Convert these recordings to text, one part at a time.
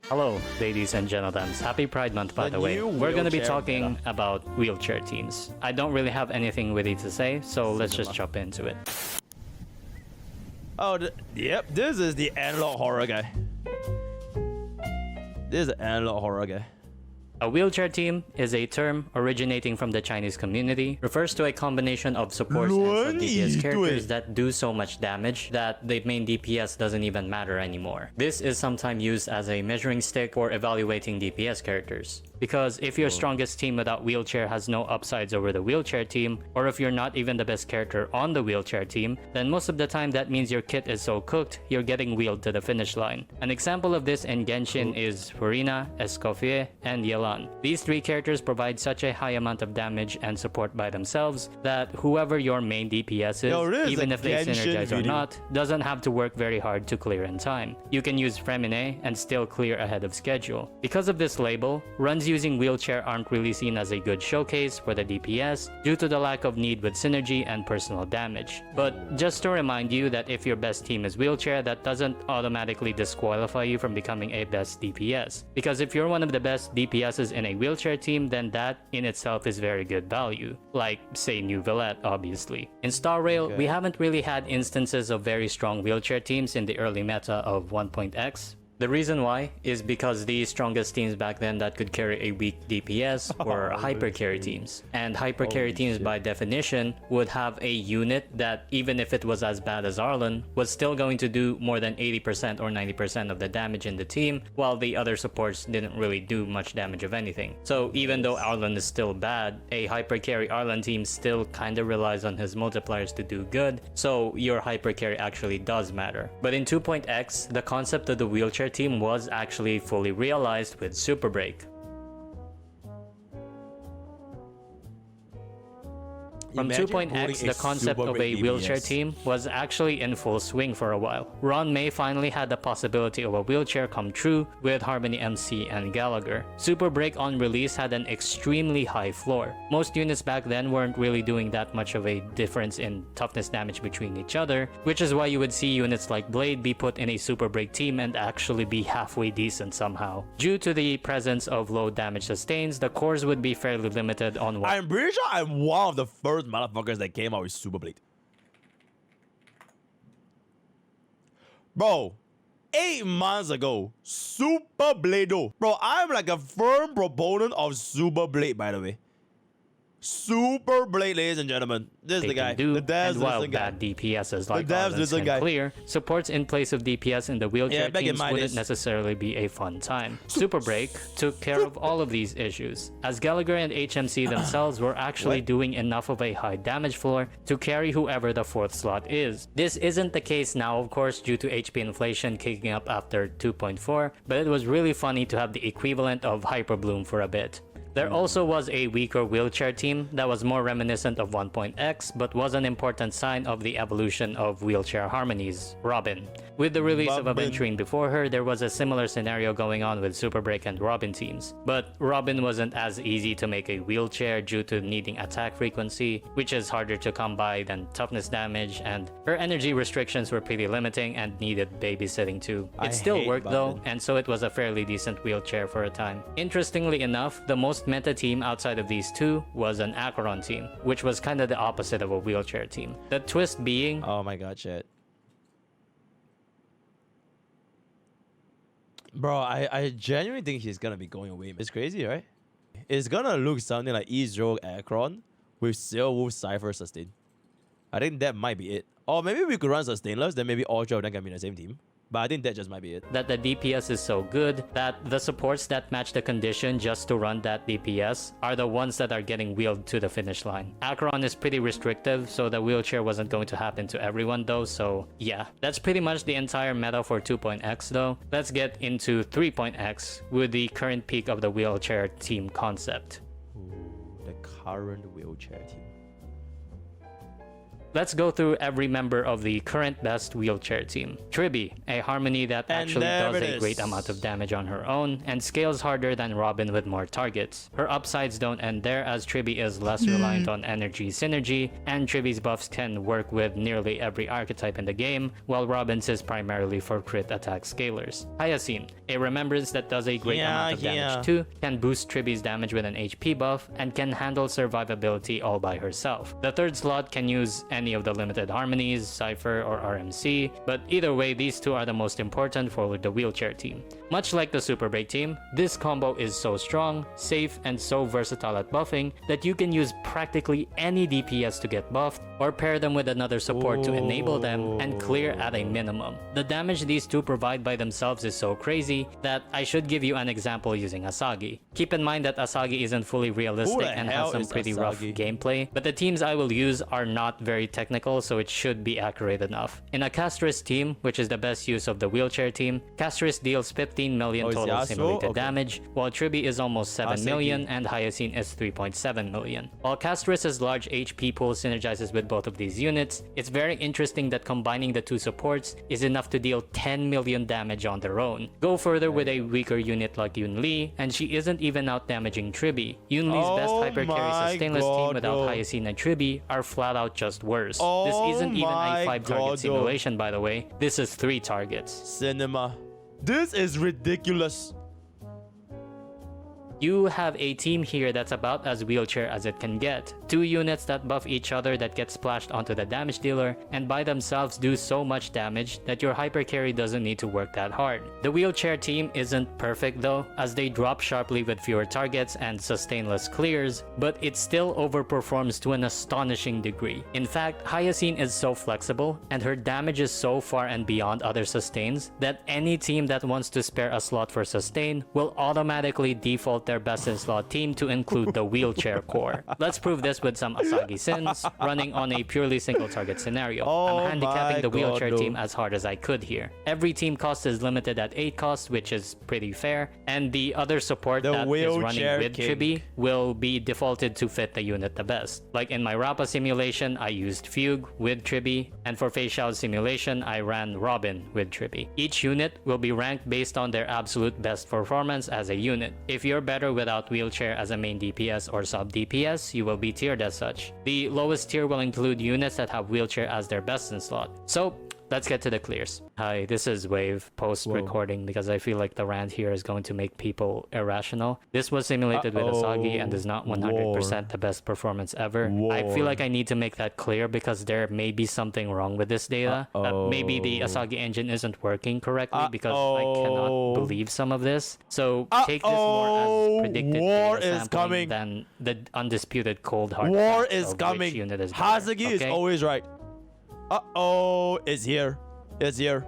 Hello, ladies and gentlemen. Happy Pride Month, by the way. We're going to be talking about wheelchair teams. I don't really have anything witty to say, so let's just jump into it. Oh, yep, this is the analog horror guy. This is the analog horror guy. A wheelchair team is a term originating from the Chinese community, refers to a combination of supports and DPS characters that do so much damage that the main DPS doesn't even matter anymore. This is sometimes used as a measuring stick for evaluating DPS characters. Because if your strongest team without wheelchair has no upsides over the wheelchair team, or if you're not even the best character on the wheelchair team, then most of the time that means your kit is so cooked, you're getting wheeled to the finish line. An example of this in Genshin is Furina, Escoffier, and Yelan. These three characters provide such a high amount of damage and support by themselves that whoever your main DPS is, even if they synergize or not, doesn't have to work very hard to clear in time. You can use Femine and still clear ahead of schedule. Because of this label, runs using wheelchair aren't really seen as a good showcase for the DPS due to the lack of need with synergy and personal damage. But just to remind you that if your best team is wheelchair, that doesn't automatically disqualify you from becoming a best DPS. Because if you're one of the best DPSs in a wheelchair team, then that in itself is very good value. Like, say, New Villette, obviously. In Star Rail, we haven't really had instances of very strong wheelchair teams in the early meta of 1.x. The reason why is because the strongest teams back then that could carry a weak DPS were hyper carry teams. And hyper carry teams by definition would have a unit that, even if it was as bad as Arlen, was still going to do more than 80% or 90% of the damage in the team, while the other supports didn't really do much damage of anything. So even though Arlen is still bad, a hyper carry Arlen team still kinda relies on his multipliers to do good, so your hyper carry actually does matter. But in 2.x, the concept of the wheelchair team was actually fully realized with Super Break. From 2.x, the concept of a wheelchair team was actually in full swing for a while. Ron May finally had the possibility of a wheelchair come true with Harmony MC and Gallagher. Super Break on release had an extremely high floor. Most units back then weren't really doing that much of a difference in toughness damage between each other, which is why you would see units like Blade be put in a Super Break team and actually be halfway decent somehow. Due to the presence of low damage sustains, the cores would be fairly limited on what— I'm pretty sure I'm one of the first motherfuckers that came out with Super Blade. Bro, 8 months ago, Super Blade. Bro, I'm like a firm proponent of Super Blade, by the way. Super Blade, ladies and gentlemen. This is the guy. The devs, and while bad DPSs like this can clear, supports in place of DPS in the wheelchair teams wouldn't necessarily be a fun time. Super Break took care of all of these issues, as Gallagher and HMC themselves were actually doing enough of a high damage floor to carry whoever the 4th slot is. This isn't the case now, of course, due to HP inflation kicking up after 2.4, but it was really funny to have the equivalent of Hyper Bloom for a bit. There also was a weaker wheelchair team that was more reminiscent of 1.x, but was an important sign of the evolution of wheelchair harmonies, Robin. With the release of Aventurine before her, there was a similar scenario going on with Super Break and Robin teams. But Robin wasn't as easy to make a wheelchair due to needing attack frequency, which is harder to come by than toughness damage, and her energy restrictions were pretty limiting and needed babysitting too. It still worked though, and so it was a fairly decent wheelchair for a time. Interestingly enough, the most meta team outside of these two was an Acheron team, which was kinda the opposite of a wheelchair team. The twist being— oh my god, shit. Bro, I genuinely think he's gonna be going away. It's crazy, right? It's gonna look something like E0 Acheron with Sail Wolf Cipher Sustain. I think that might be it. Or maybe we could run Sustainless, then maybe all three of them can be in the same team. But I think that just might be it. That the DPS is so good that the supports that match the condition just to run that DPS are the ones that are getting wheeled to the finish line. Acheron is pretty restrictive, so the wheelchair wasn't going to happen to everyone though, so yeah. That's pretty much the entire meta for 2.x though. Let's get into 3.x with the current peak of the wheelchair team concept. Ooh, the current wheelchair team. let's go through every member of the current best wheelchair team. Tribby, a Harmony that actually does a great amount of damage on her own and scales harder than Robin with more targets. Her upsides don't end there, as Tribby is less reliant on energy synergy, and Tribby's buffs can work with nearly every archetype in the game, while Robin's is primarily for crit attack scalers. Hyacine, a Remembrance that does a great amount of damage too, can boost Tribby's damage with an HP buff, and can handle survivability all by herself. The third slot can use any of the limited harmonies, Cipher or RMC, but either way, these two are the most important for the wheelchair team. Much like the Super Break team, this combo is so strong, safe, and so versatile at buffing that you can use practically any DPS to get buffed, or pair them with another support to enable them and clear at a minimum. The damage these two provide by themselves is so crazy that I should give you an example using Asagi. Keep in mind that Asagi isn't fully realistic and has some pretty rough gameplay, but the teams I will use are not very technical, so it should be accurate enough. In a Castris team, which is the best use of the wheelchair team, Castris deals 15 million total simulated damage, while Tribby is almost 7 million and Hyacine is 3.7 million. While Castris' large HP pool synergizes with both of these units, it's very interesting that combining the two supports is enough to deal 10 million damage on their own. Go further with a weaker unit like Yun Li, and she isn't even out damaging Tribby. Yun Li's best hyper carry sustainless team without Hyacine and Tribby are flat out just worse. This isn't even a 5 target simulation, by the way. This is 3 targets. Cinema. This is ridiculous. You have a team here that's about as wheelchair as it can get. 2 units that buff each other that get splashed onto the damage dealer, and by themselves do so much damage that your hyper carry doesn't need to work that hard. The wheelchair team isn't perfect though, as they drop sharply with fewer targets and sustainless clears, but it still overperforms to an astonishing degree. In fact, Hyacine is so flexible, and her damage is so far and beyond other sustains, that any team that wants to spare a slot for sustain will automatically default their best in slot team to include the wheelchair core. Let's prove this with some Asagi Sins running on a purely single target scenario. I'm handicapping the wheelchair team as hard as I could here. Every team cost is limited at 8 costs, which is pretty fair, and the other support that is running with Tribby will be defaulted to fit the unit the best. Like in my Rappa simulation, I used Fugue with Tribby, and for Fei Xiao's simulation, I ran Robin with Tribby. Each unit will be ranked based on their absolute best performance as a unit. If you're better without wheelchair as a main DPS or sub DPS, you will be tiered as such. The lowest tier will include units that have wheelchair as their best in slot. So let's get to the clears. Hi, this is Wave post-recording because I feel like the rant here is going to make people irrational. This was simulated with Asagi and is not 100% the best performance ever. I feel like I need to make that clear because there may be something wrong with this data. Maybe the Asagi engine isn't working correctly because I cannot believe some of this. So take this more as predicted data sampling than the undisputed cold hard War facts is of coming. which unit is better, Hasagi is always right. It's here. It's here.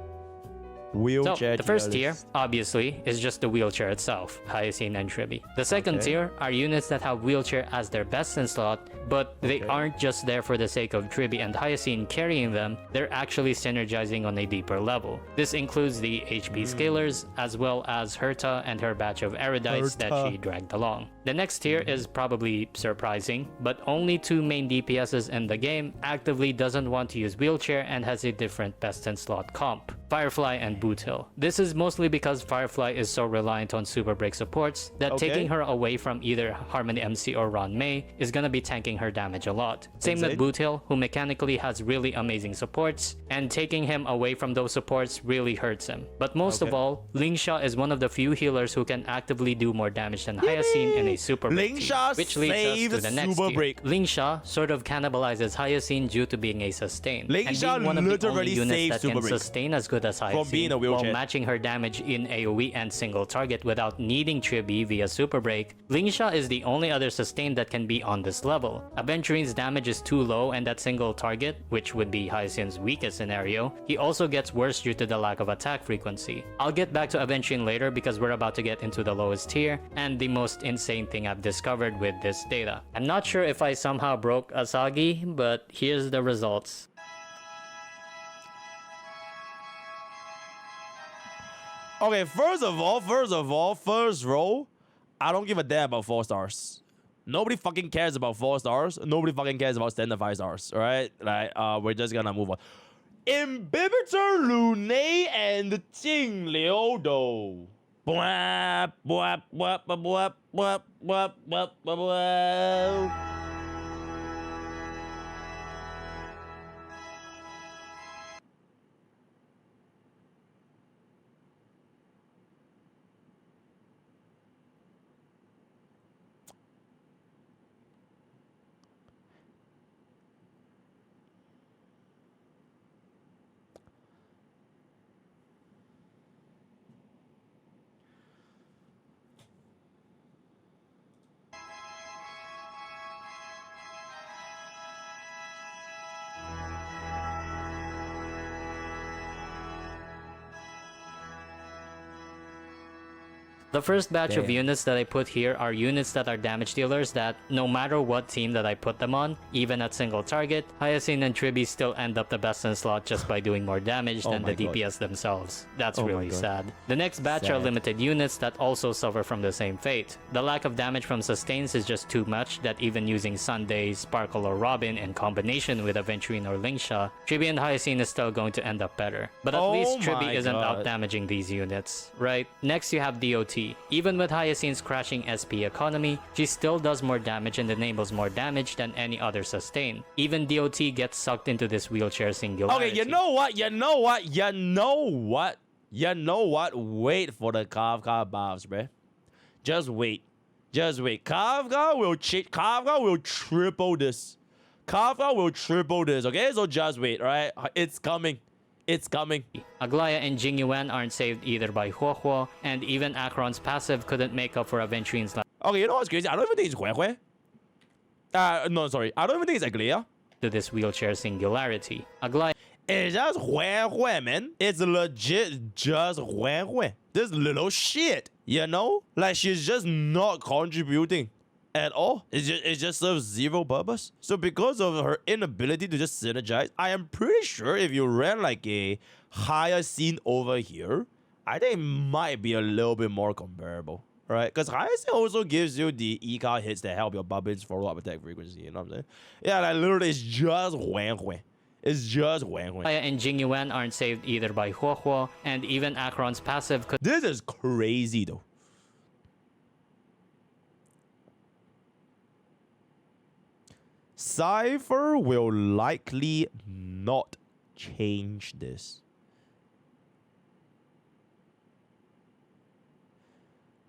Wheelchair. So, the first tier, obviously, is just the wheelchair itself, Hyacine and Tribby. The second tier are units that have wheelchair as their best in slot, but they aren't just there for the sake of Tribby and Hyacine carrying them, they're actually synergizing on a deeper level. This includes the HP scalers, as well as Herta and her batch of erudites that she dragged along. The next tier is probably surprising, but only 2 main DPSs in the game actively doesn't want to use wheelchair and has a different best in slot comp. Firefly and Boothill. This is mostly because Firefly is so reliant on super break supports that taking her away from either Harmony MC or Ron May is gonna be tanking her damage a lot. Same with Boothill, who mechanically has really amazing supports, and taking him away from those supports really hurts him. But most of all, Lingsha is one of the few healers who can actively do more damage than Hyacine in a super break team, which leads us to the next tier. Lingsha sort of cannibalizes Hyacine due to being a sustain, and being one of the only units that can sustain as good as Hyacine while matching her damage in AoE and single target without needing Tribby via super break. Lingsha is the only other sustain that can be on this level. Aventurine's damage is too low, and that single target, which would be Hyacine's weakest scenario, he also gets worse due to the lack of attack frequency. I'll get back to Aventurine later because we're about to get into the lowest tier and the most insane thing I've discovered with this data. I'm not sure if I somehow broke Asagi, but here's the results. Okay, first of all, first row, I don't give a damn about 4 stars. Nobody fucking cares about 4 stars. Nobody fucking cares about standard 5 stars. All right, like we're just gonna move on. Imbibitor Lune and Jing Liu Do. Bwap, bwap, bwap, bwap, bwap, bwap, bwap, bwap. The first batch of Damn. units that I put here are units that are damage dealers that no matter what team that I put them on, even at single target, Hyacine and Tribi still end up the best in slot just by doing more damage than the DPS themselves. That's really sad. The next batch are limited units that also suffer from the same fate. The lack of damage from sustains is just too much that even using Sunday, Sparkle or Robin in combination with Aventurine or Lingsha, Tribi and Hyacine is still going to end up better. But at least Tribi isn't out damaging these units, right? Next you have DOT. Even with Hyacine's crashing SP economy, she still does more damage and enables more damage than any other sustain. Even DOT gets sucked into this wheelchair singularity. Okay, you know what? Wait for the Kafka buffs, bruh. Just wait. Kafka will triple this. Okay? So just wait, alright? It's coming. Aglaya and Jingyuan aren't saved either by Huohuo, and even Acheron's passive couldn't make up for Aventurine's lack Okay, you know what's crazy? I don't even think it's Huehue. No, sorry. I don't even think it's Aglaya. to this wheelchair singularity. Aglaya It's just Huehue, man. It's legit just Huehue. This little shit, you know? Like, she's just not contributing at all. It just serves zero purpose. So because of her inability to just synergize, I am pretty sure if you ran like a higher scene over here, I think it might be a little bit more comparable, right? Because hyacine also gives you the E-card hits that help your Bubbins follow-up attack frequency, you know what I'm saying? Yeah, like literally it's just Huehue. It's just Huehue. and Jingyuan aren't saved either by Huohuo, and even Acheron's passive could This is crazy though. Cipher will likely not change this.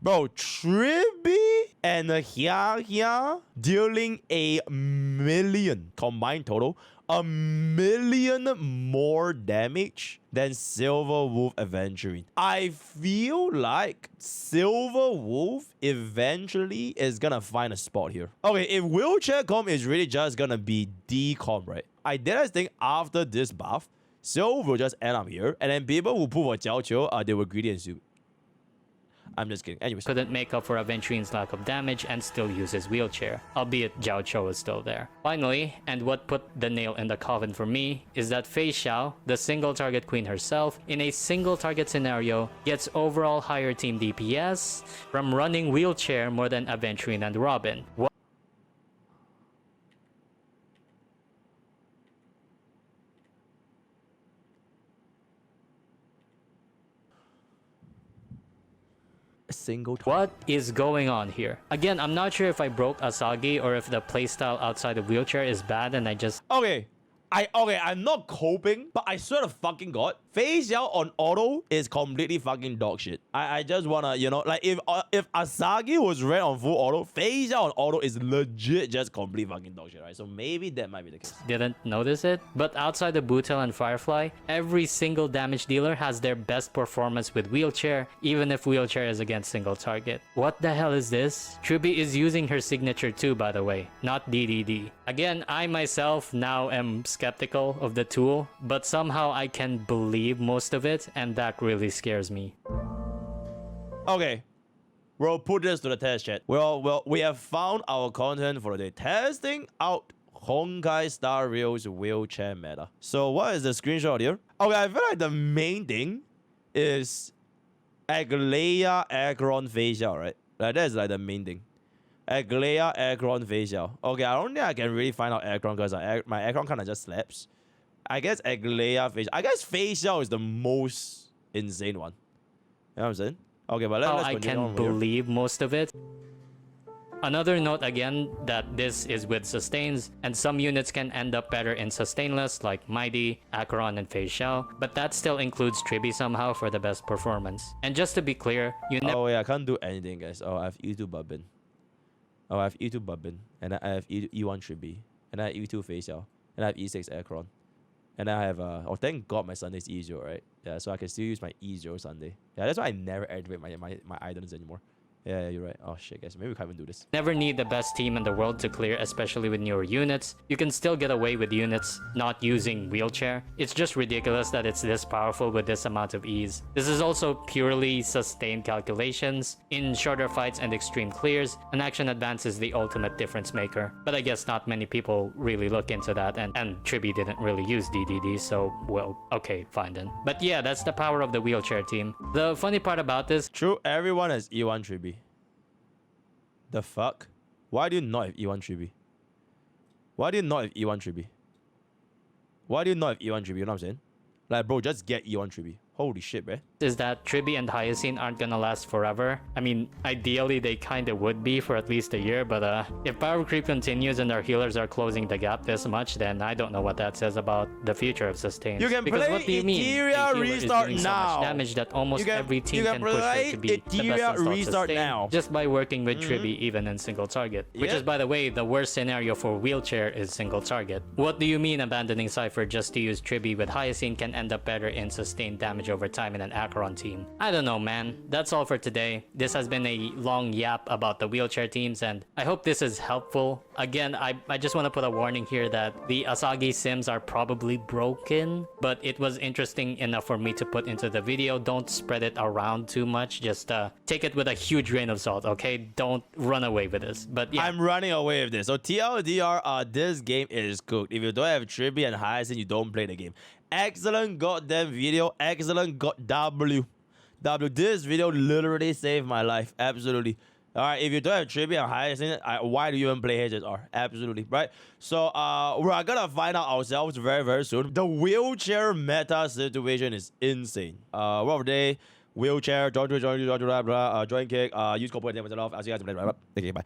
Bro, Tribi and Hia dealing a million combined total, a million more damage than Silver Wolf Aventurine. I feel like Silver Wolf eventually is gonna find a spot here. Okay, if wheelchair comp is really just gonna be decomp, right? I did think after this buff, Silver will just end up here, and then people who pull for Jiao Qiu, they were greedy and stupid. I'm just kidding. Anyways. couldn't make up for Aventurine's lack of damage and still use his wheelchair, albeit Jiao Qiu is still there. Finally, and what put the nail in the coffin for me, is that Fei Xiao, the single target queen herself, in a single target scenario, gets overall higher team DPS from running wheelchair more than Aventurine and Robin. What is going on here? Again, I'm not sure if I broke Asagi or if the playstyle outside of wheelchair is bad and I just... I'm not coping, but I swear to fucking God, Fei Xiao on auto is completely fucking dog shit. I just wanna, you know, like if Asagi was ran on full auto, Fei Xiao on auto is legit just complete fucking dog shit, right? So maybe that might be the case. Didn't notice it, but outside of Butel and Firefly, every single damage dealer has their best performance with wheelchair, even if wheelchair is against single target. What the hell is this? Tribi is using her signature too, by the way, not DDD. Again, I myself now am skeptical of the tool, but somehow I can believe most of it, and that really scares me. Okay, we'll put this to the test, chat. Well, we have found our content for the day. Testing out Honkai Star Rail's wheelchair meta. So what is the screenshot here? Okay, I feel like the main thing is Aglaya, Acheron, Fei Xiao, right? Like, that's like the main thing. Aglaya, Aggron, Facial. Okay, I don't think I can really find out Aggron because my Aggron kind of just slaps. I guess Aglaya, Facial. I guess Facial is the most insane one. You know what I'm saying? Okay, but let's I continue can on here. believe most of it. Another note again that this is with sustains, and some units can end up better in sustainless like Mighty, Acheron, and Phase Shell, but that still includes Tribi somehow for the best performance. And just to be clear, you never Oh yeah, I can't do anything, guys. Oh, I have E2 Bubbin. Oh, I have E2 Bubbin. And I have E1 Tribi. And I have E2 Facial. And I have E6 Acheron. And I have oh thank God my Sunday's E0, right? Yeah, so I can still use my E0 Sunday. Yeah, that's why I never activate my items anymore. Yeah, you're right. Oh shit, guys. Maybe we can't even do this. never need the best team in the world to clear, especially with newer units. You can still get away with units not using wheelchair. It's just ridiculous that it's this powerful with this amount of ease. This is also purely sustained calculations. In shorter fights and extreme clears, an action advance is the ultimate difference maker. But I guess not many people really look into that, and Tribi didn't really use DDD, so well, okay, fine then. But yeah, that's the power of the wheelchair team. The funny part about this, True, everyone has E1 Tribi. The fuck? Why do you not have E1 Tribi? Why do you not have E1 Tribi? Why do you not have E1 Tribi? You know what I'm saying? Like, bro, just get E1 Tribi. Holy shit, bro. is that Tribi and Hyacine aren't gonna last forever. I mean, ideally they kinda would be for at least a year, but if power creep continues and our healers are closing the gap this much, then I don't know what that says about the future of sustain. You can because play what do you mean? Ethereal A healer is Restart doing so now. much damage that almost every team you can push her to be the best Ethereal installed Restart sustain now. just by working with Tribi even in single target. Which Yep. is, by the way, the worst scenario for wheelchair is single target. What do you mean abandoning Cypher just to use Tribi with Hyacine can end up better in sustained damage over time in an Acheron team? I don't know, man. That's all for today. This has been a long yap about the wheelchair teams, and I hope this is helpful. Again, I just want to put a warning here that the Asagi sims are probably broken, but it was interesting enough for me to put into the video. Don't spread it around too much. Just take it with a huge grain of salt, okay? Don't run away with this. But yeah. I'm running away with this. So TLDR, this game is cooked. If you don't have Tribi and Hyacin, you don't play the game. Excellent goddamn video. Excellent W. This video literally saved my life. Absolutely. All right, if you don't have Tribi and Hyacin, why do you even play HSR? Absolutely, right? So we're gonna find out ourselves very, very soon. The wheelchair meta situation is insane. What of the day? Wheelchair, join kick, use code, I'll see you guys later. Okay, bye.